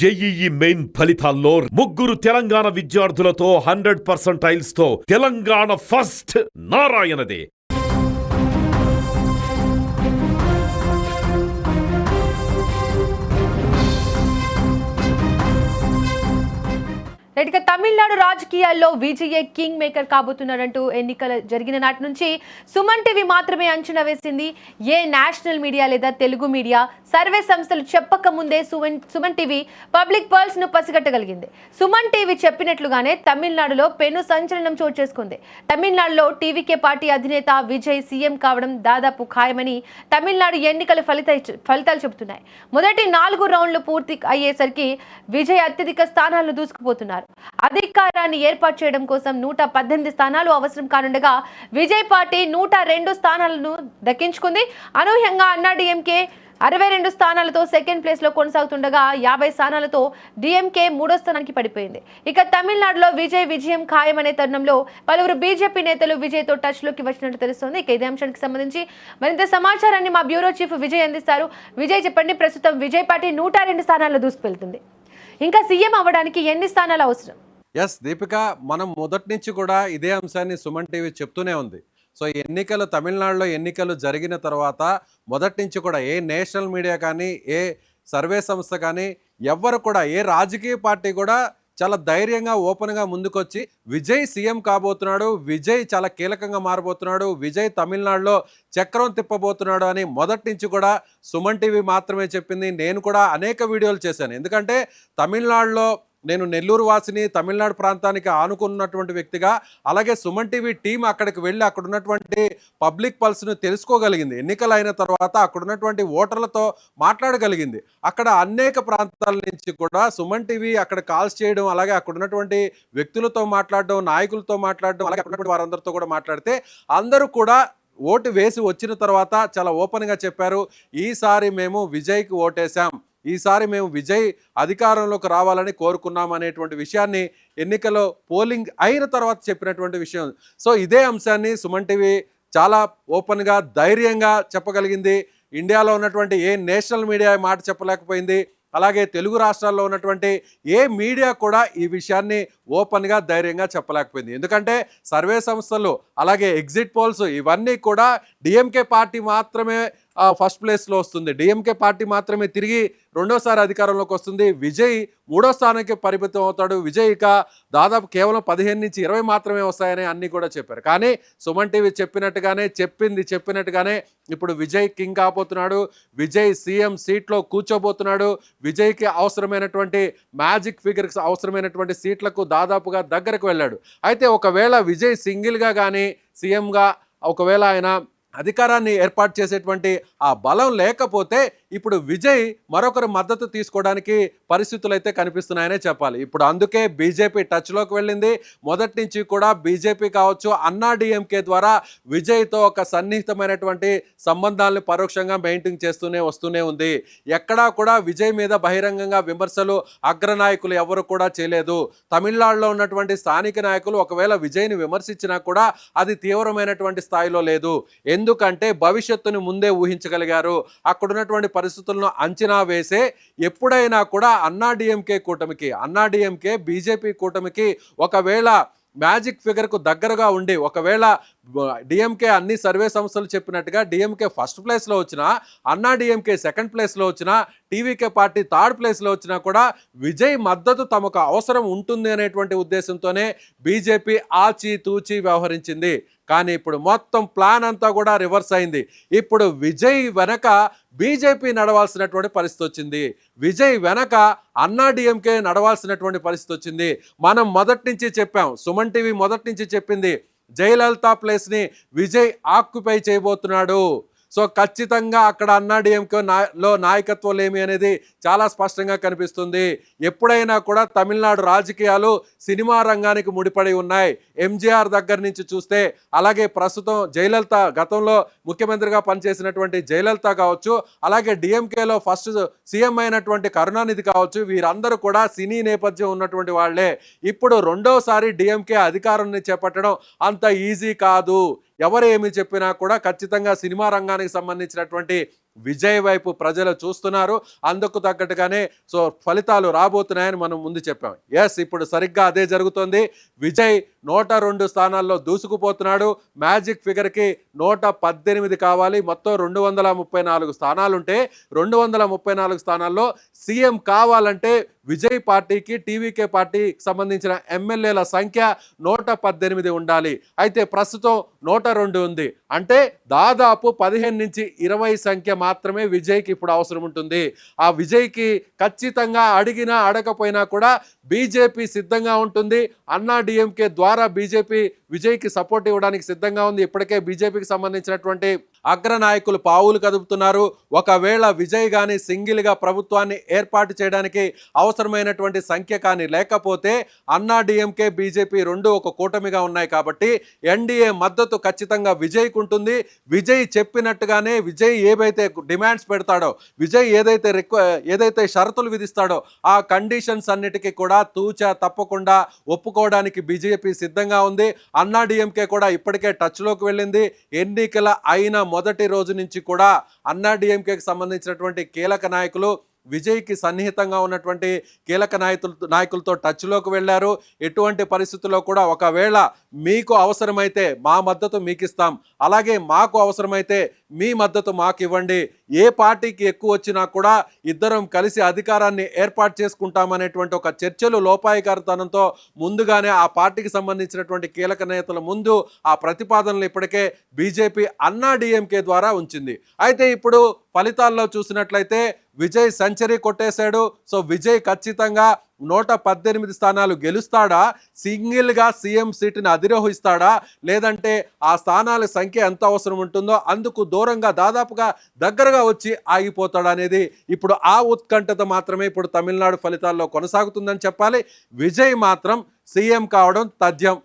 JEE main ఫలితాల్లో ముగ్గురు తెలంగాణ విద్యార్థులతో 100% తో తెలంగాణ ఫస్ట్ నారాయణదే. ఇక తమిళనాడు రాజకీయాల్లో విజయ్ కింగ్ మేకర్ కాబోతున్నాడంటూ ఎన్నికలు జరిగిన నాటి నుంచి సుమన్ టీవీ మాత్రమే అంచనా వేసింది. ఏ నేషనల్ మీడియా లేదా తెలుగు మీడియా సర్వే సంస్థలు చెప్పక ముందే సుమన్ టీవీ పబ్లిక్ పల్స్ ను పసిగట్టగలిగింది. సుమన్ టీవీ చెప్పినట్లుగానే తమిళనాడులో పెను సంచలనం చోటు చేసుకుంది. తమిళనాడులో టీవీకే పార్టీ అధినేత విజయ్ సీఎం కావడం దాదాపు ఖాయమని తమిళనాడు ఎన్నికల ఫలితాలు చెబుతున్నాయి. మొదటి 4 రౌండ్లు పూర్తి అయ్యేసరికి విజయ్ అత్యధిక స్థానాలను దూసుకుపోతున్నారు. అధికారాన్ని ఏర్పాటు చేయడం కోసం 118 స్థానాలు అవసరం కానుండగా విజయ్ పార్టీ 102 స్థానాలను దక్కించుకుంది. అనూహ్యంగా అన్నా డిఎంకే 62 స్థానాలతో సెకండ్ ప్లేస్ లో కొనసాగుతుండగా 50 స్థానాలతో డిఎంకే 3వ స్థానానికి పడిపోయింది. ఇక తమిళనాడులో విజయం ఖాయమనే తరుణంలో పలువురు బీజేపీ నేతలు విజయ్ తో టచ్ లోకి వచ్చినట్టు తెలుస్తోంది. ఇక ఇదే అంశానికి సంబంధించి మరింత సమాచారాన్ని మా బ్యూరో చీఫ్ విజయ్ అందిస్తారు. విజయ్ చెప్పండి, ప్రస్తుతం విజయ్ పార్టీ 102 స్థానాల్లో దూసుకువెళ్తుంది. ఇంకా సీఎం అవ్వడానికి ఎన్ని స్థానాలు అవసరం? ఎస్ దీపిక, మనం మొదటి నుంచి కూడా ఇదే అంశాన్ని సుమన్ టీవీ చెప్తూనే ఉంది. సో తమిళనాడులో ఎన్నికలు జరిగిన తర్వాత మొదటి నుంచి కూడా ఏ నేషనల్ మీడియా కానీ ఏ సర్వే సంస్థ కానీ ఎవ్వరు కూడా ఏ రాజకీయ పార్టీ కూడా చాలా ధైర్యంగా ఓపెన్గా ముందుకొచ్చి విజయ్ సీఎం కాబోతున్నాడు, విజయ్ చాలా కీలకంగా మారబోతున్నాడు, విజయ్ తమిళనాడులో చక్రం తిప్పబోతున్నాడు అని మొదటి నుంచి కూడా సుమన్ టీవీ మాత్రమే చెప్పింది. నేను కూడా అనేక వీడియోలు చేశాను. ఎందుకంటే తమిళనాడులో నేను నెల్లూరు వాసిని, తమిళనాడు ప్రాంతానికి ఆనుకున్నటువంటి వ్యక్తిగా, అలాగే సుమన్ టీవీ టీం అక్కడికి వెళ్ళి అక్కడ ఉన్నటువంటి పబ్లిక్ పల్స్ను తెలుసుకోగలిగింది. ఎన్నికలు అయిన తర్వాత అక్కడ ఉన్నటువంటి ఓటర్లతో మాట్లాడగలిగింది. అక్కడ అనేక ప్రాంతాల నుంచి కూడా సుమన్ టీవీ అక్కడ కాల్స్ చేయడం, అలాగే అక్కడ ఉన్నటువంటి వ్యక్తులతో మాట్లాడడం, నాయకులతో మాట్లాడడం, అలాగే అక్కడ ఉన్నటువంటి వారందరితో కూడా మాట్లాడితే అందరూ కూడా ఓటు వేసి వచ్చిన తర్వాత చాలా ఓపెన్గా చెప్పారు, ఈసారి మేము విజయ్కి ఓటేశాం, ఈసారి మేము విజయ్ అధికారంలోకి రావాలని కోరుకున్నాం అనేటువంటి విషయాన్ని ఎన్నికల్లో పోలింగ్ అయిన తర్వాత చెప్పినటువంటి విషయం. సో ఇదే అంశాన్ని సుమన్ టీవీ చాలా ఓపెన్గా ధైర్యంగా చెప్పగలిగింది. ఇండియాలో ఉన్నటువంటి ఏ నేషనల్ మీడియా మాట చెప్పలేకపోయింది. అలాగే తెలుగు రాష్ట్రాల్లో ఉన్నటువంటి ఏ మీడియా కూడా ఈ విషయాన్ని ఓపెన్గా ధైర్యంగా చెప్పలేకపోయింది. ఎందుకంటే సర్వే సంస్థలు అలాగే ఎగ్జిట్ పోల్స్ ఇవన్నీ కూడా డిఎంకే పార్టీ మాత్రమే ఫస్ట్ ప్లేస్లో వస్తుంది, డిఎంకే పార్టీ మాత్రమే తిరిగి రెండోసారి అధికారంలోకి వస్తుంది, విజయ్ 3వ స్థానానికి పరిమితం అవుతాడు, విజయ్ ఇక దాదాపు కేవలం 15 నుంచి 20 మాత్రమే వస్తాయని అన్నీ కూడా చెప్పారు. కానీ సుమన్ టీవీ చెప్పినట్టుగానే ఇప్పుడు విజయ్ కింగ్ కాబోతున్నాడు, విజయ్ సీఎం సీట్లో కూర్చోబోతున్నాడు, విజయ్కి అవసరమైనటువంటి మ్యాజిక్ ఫిగర్స్ అవసరమైనటువంటి సీట్లకు దాదాపుగా దగ్గరకు వెళ్ళాడు. అయితే ఒకవేళ విజయ్ సింగిల్గా కానీ సీఎంగా ఒకవేళ ఆయన అధికారాన్ని ఏర్పాటు చేసేటువంటి ఆ బలం లేకపోతే ఇప్పుడు విజయ్ మరొకరు మద్దతు తీసుకోవడానికి పరిస్థితులు అయితే కనిపిస్తున్నాయనే చెప్పాలి. ఇప్పుడు అందుకే బీజేపీ టచ్లోకి వెళ్ళింది. మొదటి నుంచి కూడా బీజేపీ కావచ్చు, అన్నా డిఎంకే ద్వారా విజయ్తో ఒక సన్నిహితమైనటువంటి సంబంధాలను పరోక్షంగా మెయింటైన్ వస్తూనే ఉంది. ఎక్కడా కూడా విజయ్ మీద బహిరంగంగా విమర్శలు అగ్రనాయకులు ఎవరు కూడా చేయలేదు. తమిళనాడులో ఉన్నటువంటి స్థానిక నాయకులు ఒకవేళ విజయ్ని విమర్శించినా కూడా అది తీవ్రమైనటువంటి స్థాయిలో లేదు. ఎందుకంటే భవిష్యత్తును ముందే ఊహించగలిగారు. అక్కడ ఉన్నటువంటి పరిస్థితులను అంచనా వేసే ఎప్పుడైనా కూడా అన్నా డిఎంకే బీజేపీ కూటమికి ఒకవేళ మ్యాజిక్ ఫిగర్కు దగ్గరగా ఉండి ఒకవేళ డిఎంకే అన్ని సర్వే సంస్థలు చెప్పినట్టుగా డిఎంకే ఫస్ట్ ప్లేస్లో వచ్చినా, అన్నా డిఎంకే సెకండ్ ప్లేస్లో వచ్చినా, టీవీకే పార్టీ థర్డ్ ప్లేస్లో వచ్చినా కూడా విజయ్ మద్దతు తమకు అవసరం ఉంటుంది అనేటువంటి ఉద్దేశంతోనే బీజేపీ ఆచితూచి వ్యవహరించింది. కానీ ఇప్పుడు మొత్తం ప్లాన్ అంతా కూడా రివర్స్ అయింది. ఇప్పుడు విజయ్ వెనక బీజేపీ నడవాల్సినటువంటి పరిస్థితి వచ్చింది, విజయ్ వెనక అన్నా డిఎంకే నడవాల్సినటువంటి పరిస్థితి వచ్చింది. మనం మొదటి నుంచి చెప్పాం, సుమన్ టీవీ మొదటి నుంచి చెప్పింది, జయలలిత ప్లేస్ని విజయ్ ఆక్యుపై చేయబోతున్నాడు. సో ఖచ్చితంగా అక్కడ అన్నా డిఎంకేలో నాయకత్వం లేమి అనేది చాలా స్పష్టంగా కనిపిస్తుంది. ఎప్పుడైనా కూడా తమిళనాడు రాజకీయాలు సినిమా రంగానికి ముడిపడి ఉన్నాయి. ఎంజీఆర్ దగ్గర నుంచి చూస్తే, అలాగే ప్రస్తుతం జయలలిత, గతంలో ముఖ్యమంత్రిగా పనిచేసినటువంటి జయలలిత కావచ్చు, అలాగే డిఎంకేలో ఫస్ట్ సీఎం అయినటువంటి కరుణానిధి కావచ్చు, వీరందరూ కూడా సినీ నేపథ్యం ఉన్నటువంటి వాళ్లే. ఇప్పుడు రెండోసారి డిఎంకే అధికారాన్ని చేపట్టడం అంత ఈజీ కాదు. ఎవరు ఏమి చెప్పినా కూడా ఖచ్చితంగా సినిమా రంగానికి సంబంధించినటువంటి విజయ్ వైపు ప్రజలు చూస్తున్నారు. అందుకు తగ్గట్టుగానే సో ఫలితాలు రాబోతున్నాయని మనం ముందు చెప్పాం. ఇప్పుడు సరిగ్గా అదే జరుగుతోంది. విజయ్ 102 స్థానాల్లో దూసుకుపోతున్నాడు. మ్యాజిక్ ఫిగర్కి 118 కావాలి. మొత్తం 234 స్థానాలుంటే 234 స్థానాల్లో సీఎం కావాలంటే విజయ్ పార్టీకి, టీవీకే పార్టీకి సంబంధించిన ఎమ్మెల్యేల సంఖ్య 118 ఉండాలి. అయితే ప్రస్తుతం 102 ఉంది. అంటే దాదాపు 15 నుంచి 20 సంఖ్య మాత్రమే విజయ్కి ఇప్పుడు అవసరం ఉంటుంది. ఆ విజయ్కి ఖచ్చితంగా అడిగినా అడగపోయినా కూడా బీజేపీ సిద్ధంగా ఉంటుంది. అన్నా డిఎంకే ద్వారా బీజేపీ విజయ్కి సపోర్ట్ ఇవ్వడానికి సిద్ధంగా ఉంది. ఇప్పటికే బీజేపీకి సంబంధించినటువంటి అగ్రనాయకులు పావులు కదుపుతున్నారు. ఒకవేళ విజయ్ కానీ సింగిల్గా ప్రభుత్వాన్ని ఏర్పాటు చేయడానికి అవసరమైనటువంటి సంఖ్య కానీ లేకపోతే అన్నా డిఎంకే బీజేపీ రెండు ఒక కూటమిగా ఉన్నాయి కాబట్టి ఎన్డీఏ మద్దతు ఖచ్చితంగా విజయ్కి ఉంటుంది. విజయ్ చెప్పినట్టుగానే విజయ్ ఏవైతే డిమాండ్స్ పెడతాడో, విజయ్ ఏదైతే షరతులు విధిస్తాడో ఆ కండిషన్స్ అన్నిటికీ కూడా తూచా తప్పకుండా ఒప్పుకోవడానికి బీజేపీ సిద్ధంగా ఉంది. అన్నా డిఎంకే కూడా ఇప్పటికే టచ్లోకి వెళ్ళింది. ఎన్నికల అయిన మొదటి రోజు నుంచి కూడా అన్నా డిఎంకేకి సంబంధించినటువంటి కీలక నాయకులు విజయ్కి సన్నిహితంగా ఉన్నటువంటి కీలక నాయకులతో టచ్లోకి వెళ్ళారు. ఎటువంటి పరిస్థితుల్లో కూడా ఒకవేళ మీకు అవసరమైతే మా మద్దతు మీకు ఇస్తాం, అలాగే మాకు అవసరమైతే మీ మద్దతు మాకు ఇవ్వండి, ఏ పార్టీకి ఎక్కువ వచ్చినా కూడా ఇద్దరం కలిసి అధికారాన్ని ఏర్పాటు చేసుకుంటామనేటువంటి ఒక చర్చలు లోపాయికారితనంతో ముందుగానే ఆ పార్టీకి సంబంధించినటువంటి కీలక నేతల ముందు ఆ ప్రతిపాదనలు ఇప్పటికే బీజేపీ అన్నా డిఎంకే ద్వారా ఉంచింది. అయితే ఇప్పుడు ఫలితాల్లో చూసినట్లయితే విజయ్ సెంచరీ కొట్టేశాడు. సో విజయ్ ఖచ్చితంగా 118 స్థానాలు గెలుస్తాడా, సింగిల్గా సీఎం సీటుని అధిరోహిస్తాడా, లేదంటే ఆ స్థానాల సంఖ్య ఎంత అవసరం ఉంటుందో అందుకు దూరంగా దాదాపుగా దగ్గరగా వచ్చి ఆగిపోతాడా అనేది ఇప్పుడు ఆ ఉత్కంఠత మాత్రమే ఇప్పుడు తమిళనాడు ఫలితాల్లో కొనసాగుతుందని చెప్పాలి. విజయ్ మాత్రం సీఎం కావడం తథ్యం.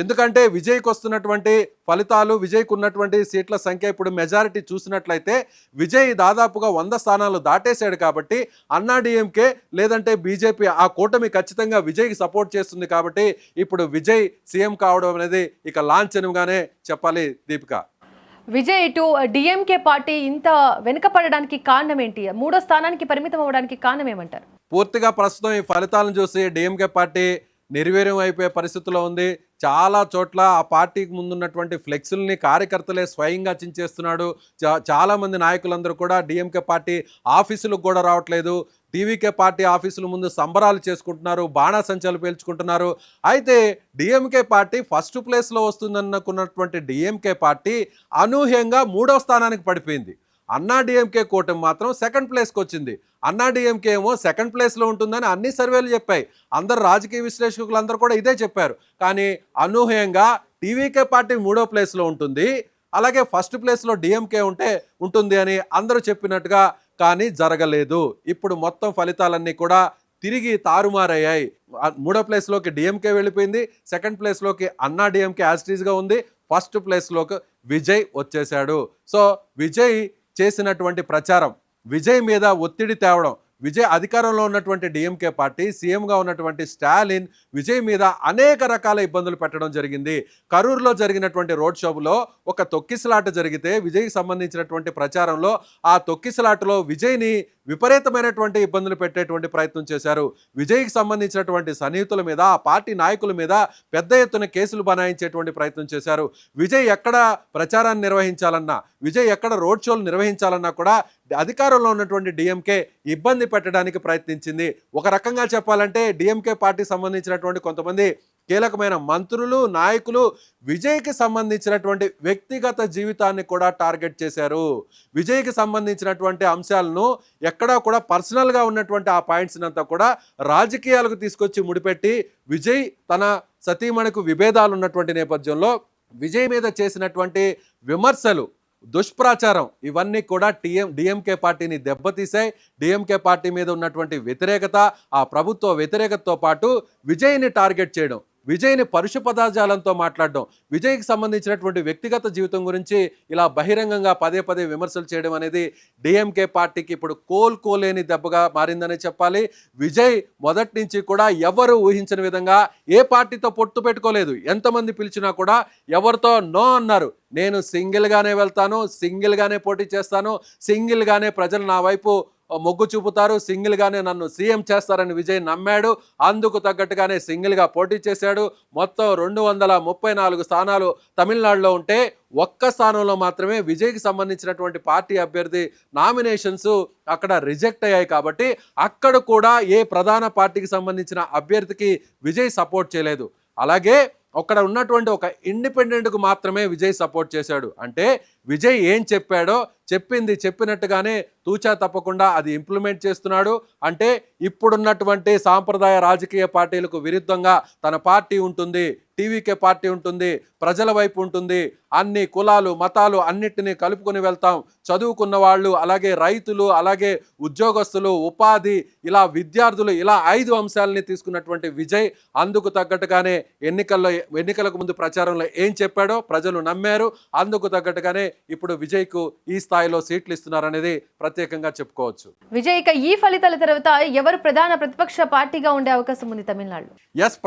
ఎందుకంటే విజయ్కి వస్తున్నటువంటి ఫలితాలు, విజయ్కి ఉన్నటువంటి సీట్ల సంఖ్య ఇప్పుడు మెజారిటీ చూసినట్లయితే విజయ్ దాదాపుగా 100 స్థానాలు దాటేశాడు కాబట్టి అన్నా డిఎంకే లేదంటే బీజేపీ ఆ కూటమి ఖచ్చితంగా విజయ్కి సపోర్ట్ చేస్తుంది కాబట్టి ఇప్పుడు విజయ్ సీఎం కావడం అనేది ఇక లాంఛనంగానే చెప్పాలి. దీపిక, విజయ్ ఇటు డిఎంకే పార్టీ ఇంత వెనుకపడడానికి కారణం ఏంటి? 3వ స్థానానికి పరిమితం అవ్వడానికి కారణం ఏమంటారు? పూర్తిగా ప్రస్తుతం ఈ ఫలితాలను చూసి డిఎంకే పార్టీ నిర్వీర్యం అయిపోయే పరిస్థితిలో ఉంది. చాలా చోట్ల ఆ పార్టీకి ముందున్నటువంటి ఫ్లెక్సుల్ని కార్యకర్తలే స్వయంగా చించేస్తున్నాడు. చాలామంది నాయకులందరూ కూడా డిఎంకే పార్టీ ఆఫీసులకు కూడా రావట్లేదు. టీవీకే పార్టీ ఆఫీసుల ముందు సంబరాలు చేసుకుంటున్నారు, బాణాసంచాలు పేల్చుకుంటున్నారు. అయితే డిఎంకే పార్టీ ఫస్ట్ ప్లేస్లో వస్తుందనుకున్నటువంటి డిఎంకే పార్టీ అనూహ్యంగా 3వ స్థానానికి పడిపోయింది. అన్నా డిఎంకే కూటమి మాత్రం సెకండ్ ప్లేస్కి వచ్చింది. అన్నా డిఎంకే ఏమో సెకండ్ ప్లేస్లో ఉంటుందని అన్ని సర్వేలు చెప్పాయి. అందరు రాజకీయ విశ్లేషకులు అందరూ కూడా ఇదే చెప్పారు. కానీ అనూహ్యంగా టీవీకే పార్టీ 3వ ప్లేస్లో ఉంటుంది, అలాగే ఫస్ట్ ప్లేస్లో డిఎంకే ఉంటుంది అని అందరూ చెప్పినట్టుగా కానీ జరగలేదు. ఇప్పుడు మొత్తం ఫలితాలన్నీ కూడా తిరిగి తారుమారయ్యాయి. 3వ ప్లేస్లోకి డిఎంకే వెళ్ళిపోయింది, సెకండ్ ప్లేస్లోకి అన్నా డిఎంకే యాస్టీస్గా ఉంది, ఫస్ట్ ప్లేస్లోకి విజయ్ వచ్చేశాడు. సో విజయ్ చేసినటువంటి ప్రచారం, విజయ్ మీద ఒత్తిడి తేవడం, విజయ్ అధికారంలో ఉన్నటువంటి డిఎంకే పార్టీ, సీఎంగా ఉన్నటువంటి స్టాలిన్ విజయ్ మీద అనేక రకాల ఇబ్బందులు పెట్టడం జరిగింది. కరూరులో జరిగినటువంటి రోడ్ షోలో ఒక తొక్కిసలాట జరిగితే విజయ్కి సంబంధించినటువంటి ప్రచారంలో ఆ తొక్కిసలాటలో విజయ్ని విపరీతమైనటువంటి ఇబ్బందులు పెట్టేటువంటి ప్రయత్నం చేశారు. విజయ్కి సంబంధించినటువంటి సన్నిహితుల మీద, ఆ పార్టీ నాయకుల మీద పెద్ద ఎత్తున కేసులు బనాయించేటువంటి ప్రయత్నం చేశారు. విజయ్ ఎక్కడ ప్రచారాన్ని నిర్వహించాలన్నా, విజయ్ ఎక్కడ రోడ్ షోలు నిర్వహించాలన్నా కూడా అధికారంలో ఉన్నటువంటి డిఎంకే ఇబ్బంది పెట్టడానికి ప్రయత్నించింది. ఒక రకంగా చెప్పాలంటే డిఎంకే పార్టీ సంబంధించినటువంటి కొంతమంది కీలకమైన మంత్రులు, నాయకులు విజయ్కి సంబంధించినటువంటి వ్యక్తిగత జీవితాన్ని కూడా టార్గెట్ చేశారు. విజయ్కి సంబంధించినటువంటి అంశాలను ఎక్కడా కూడా పర్సనల్గా ఉన్నటువంటి ఆ పాయింట్స్ అంతా కూడా రాజకీయాలకు తీసుకొచ్చి ముడిపెట్టి విజయ్ తన సతీమణికి విభేదాలు ఉన్నటువంటి నేపథ్యంలో విజయ్ మీద చేసినటువంటి విమర్శలు, దుష్ప్రచారం ఇవన్నీ కూడా డిఎంకే పార్టీని దెబ్బతీశాయి. డిఎంకే పార్టీ మీద ఉన్నటువంటి వ్యతిరేకత, ఆ ప్రభుత్వ వ్యతిరేకతతో పాటు విజయ్ని టార్గెట్ చేయడం, విజయ్ని పరుష పదజాలంతో మాట్లాడడం, విజయ్కి సంబంధించినటువంటి వ్యక్తిగత జీవితం గురించి ఇలా బహిరంగంగా పదే పదే విమర్శలు చేయడం అనేది డిఎంకే పార్టీకి ఇప్పుడు కోలుకోలేని దెబ్బగా మారిందని చెప్పాలి. విజయ్ మొదటి నుంచి కూడా ఎవరు ఊహించని విధంగా ఏ పార్టీతో పొత్తు పెట్టుకోలేదు. ఎంతమంది పిలిచినా కూడా ఎవరితో నో అన్నారు. నేను సింగిల్గానే వెళ్తాను, సింగిల్గానే పోటీ చేస్తాను, సింగిల్గానే ప్రజలు నా వైపు మొగ్గు చూపుతారు, సింగిల్గానే నన్ను సీఎం చేస్తారని విజయ్ నమ్మాడు. అందుకు తగ్గట్టుగానే సింగిల్గా పోటీ చేశాడు. మొత్తం 234 స్థానాలు తమిళనాడులో ఉంటే ఒక్క స్థానంలో మాత్రమే విజయ్కి సంబంధించినటువంటి పార్టీ అభ్యర్థి నామినేషన్స్ అక్కడ రిజెక్ట్ అయ్యాయి. కాబట్టి అక్కడ కూడా ఏ ప్రధాన పార్టీకి సంబంధించిన అభ్యర్థికి విజయ్ సపోర్ట్ చేయలేదు. అలాగే అక్కడ ఉన్నటువంటి ఒక ఇండిపెండెంట్కు మాత్రమే విజయ్ సపోర్ట్ చేశాడు. అంటే విజయ్ ఏం చెప్పాడో చెప్పింది చెప్పినట్టుగానే తూచా తప్పకుండా అది ఇంప్లిమెంట్ చేస్తున్నాడు. అంటే ఇప్పుడున్నటువంటి సాంప్రదాయ రాజకీయ పార్టీలకు విరుద్ధంగా తన పార్టీ ఉంటుంది, టీవీకే పార్టీ ఉంటుంది, ప్రజల వైపు ఉంటుంది, అన్ని కులాలు మతాలు అన్నిటినీ కలుపుకొని వెళ్తాం, చదువుకున్న వాళ్ళు, అలాగే రైతులు, అలాగే ఉద్యోగస్తులు, ఉపాధి, విద్యార్థులు, ఇలా 5 అంశాలని తీసుకున్నటువంటి విజయ్ అందుకు తగ్గట్టుగానే ఎన్నికలకు ముందు ప్రచారంలో ఏం చెప్పాడో ప్రజలు నమ్మారు. అందుకు తగ్గట్టుగానే ఇప్పుడు విజయ్కు ఈ స్థాయిలో సీట్లు ఇస్తున్నారనేది ప్రత్యేకంగా చెప్పుకోవచ్చు. విజయ్, ఇక ఈ ఫలితాల తర్వాత ఎవరు ప్రధాన ప్రతిపక్ష పార్టీగా ఉండే అవకాశం ఉంది తమిళనాడులో?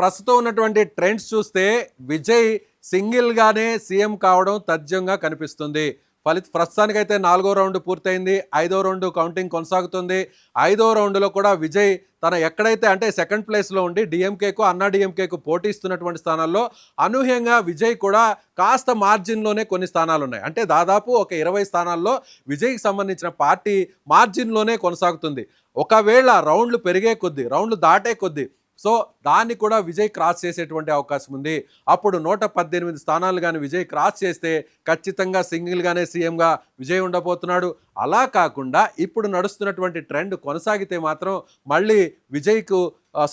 ప్రస్తుతం ఉన్నటువంటి ట్రెండ్స్ చూస్తే విజయ్ సింగిల్గానే సీఎం కావడం తథ్యంగా కనిపిస్తుంది. ప్రస్తుతానికైతే 4వ రౌండ్ పూర్తయింది, 5వ రౌండ్ కౌంటింగ్ కొనసాగుతుంది. 5వ రౌండ్లో కూడా విజయ్ తన ఎక్కడైతే అంటే సెకండ్ ప్లేస్లో ఉండి డిఎంకేకు అన్నా డిఎంకేకు పోటీ ఇస్తున్నటువంటి స్థానాల్లో అనూహ్యంగా విజయ్ కూడా కాస్త మార్జిన్లోనే కొన్ని స్థానాలు ఉన్నాయి. అంటే దాదాపు ఒక 20 స్థానాల్లో విజయ్కి సంబంధించిన పార్టీ మార్జిన్లోనే కొనసాగుతుంది. ఒకవేళ రౌండ్లు పెరిగే కొద్దీ, రౌండ్లు దాటే కొద్దీ దాన్ని కూడా విజయ్ క్రాస్ చేసేటువంటి అవకాశం ఉంది. అప్పుడు 118 స్థానాలు కానీ విజయ్ క్రాస్ చేస్తే ఖచ్చితంగా సింగిల్గానే సీఎంగా విజయ్ ఉండబోతున్నాడు. అలా కాకుండా ఇప్పుడు నడుస్తున్నటువంటి ట్రెండ్ కొనసాగితే మాత్రం మళ్ళీ విజయ్కు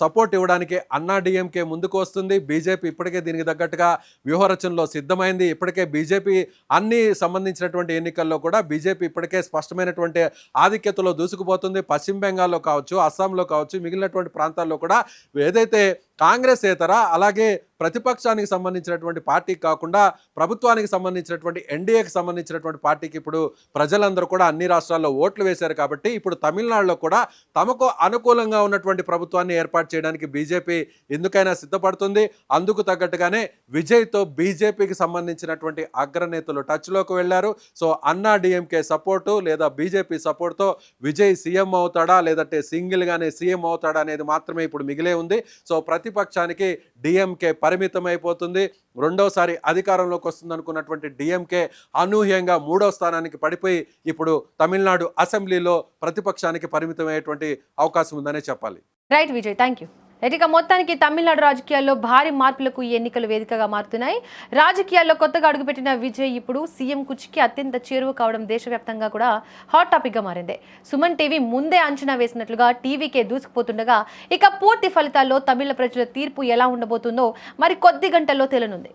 సపోర్ట్ ఇవ్వడానికి అన్నా డిఎంకే ముందుకు వస్తుంది. బీజేపీ ఇప్పటికే దీనికి తగ్గట్టుగా వ్యూహరచనలో సిద్ధమైంది. ఇప్పటికే బీజేపీ అన్ని సంబంధించినటువంటి ఎన్నికల్లో కూడా బీజేపీ ఇప్పటికే స్పష్టమైనటువంటి ఆధిక్యతలో దూసుకుపోతుంది. పశ్చిమ బెంగాల్లో కావచ్చు, అస్సాంలో కావచ్చు, మిగిలినటువంటి ప్రాంతాల్లో కూడా ఏదైతే కాంగ్రెస్ ఏతర అలాగే ప్రతిపక్షానికి సంబంధించినటువంటి పార్టీకి కాకుండా ప్రభుత్వానికి సంబంధించినటువంటి ఎన్డీఏకి సంబంధించినటువంటి పార్టీకి ఇప్పుడు ప్రజలందరూ కూడా అన్ని రాష్ట్రాల్లో ఓట్లు వేశారు. కాబట్టి ఇప్పుడు తమిళనాడులో కూడా తమకు అనుకూలంగా ఉన్నటువంటి ప్రభుత్వాన్ని ఏర్పాటు చేయడానికి బీజేపీ ఎందుకైనా సిద్ధపడుతుంది. అందుకు తగ్గట్టుగానే విజయ్తో బీజేపీకి సంబంధించినటువంటి అగ్రనేతలు టచ్లోకి వెళ్ళారు. అన్నా డిఎంకే సపోర్టు లేదా బీజేపీ సపోర్ట్తో విజయ్ సీఎం అవుతాడా లేదంటే సింగిల్గానే సీఎం అవుతాడా అనేది మాత్రమే ఇప్పుడు మిగిలే ఉంది. ప్రతిపక్షానికి డిఎంకే పరిమితం అయిపోతుంది. రెండోసారి అధికారంలోకి వస్తుంది అనుకున్నటువంటి డిఎంకే అనూహ్యంగా 3వ స్థానానికి పడిపోయి ఇప్పుడు తమిళనాడు అసెంబ్లీలో ప్రతిపక్షానికి పరిమితం అయ్యేటువంటి అవకాశం ఉందనే చెప్పాలి. Right Vijay, thank you. ఇక మొత్తానికి తమిళనాడు రాజకీయాల్లో భారీ మార్పులకు ఈ ఎన్నికలు వేదికగా మారుతున్నాయి. రాజకీయాల్లో కొత్తగా అడుగుపెట్టిన విజయ్ ఇప్పుడు సీఎం కుర్చీకి అత్యంత చేరువ కావడం దేశవ్యాప్తంగా కూడా హాట్ టాపిక్గా మారింది. సుమన్ టీవీ ముందే అంచనా వేసినట్లుగా టీవీకే దూసుకుపోతుండగా ఇక పూర్తి ఫలితాల్లో తమిళ ప్రజల తీర్పు ఎలా ఉండబోతుందో మరి కొద్ది గంటల్లో తేలనుంది.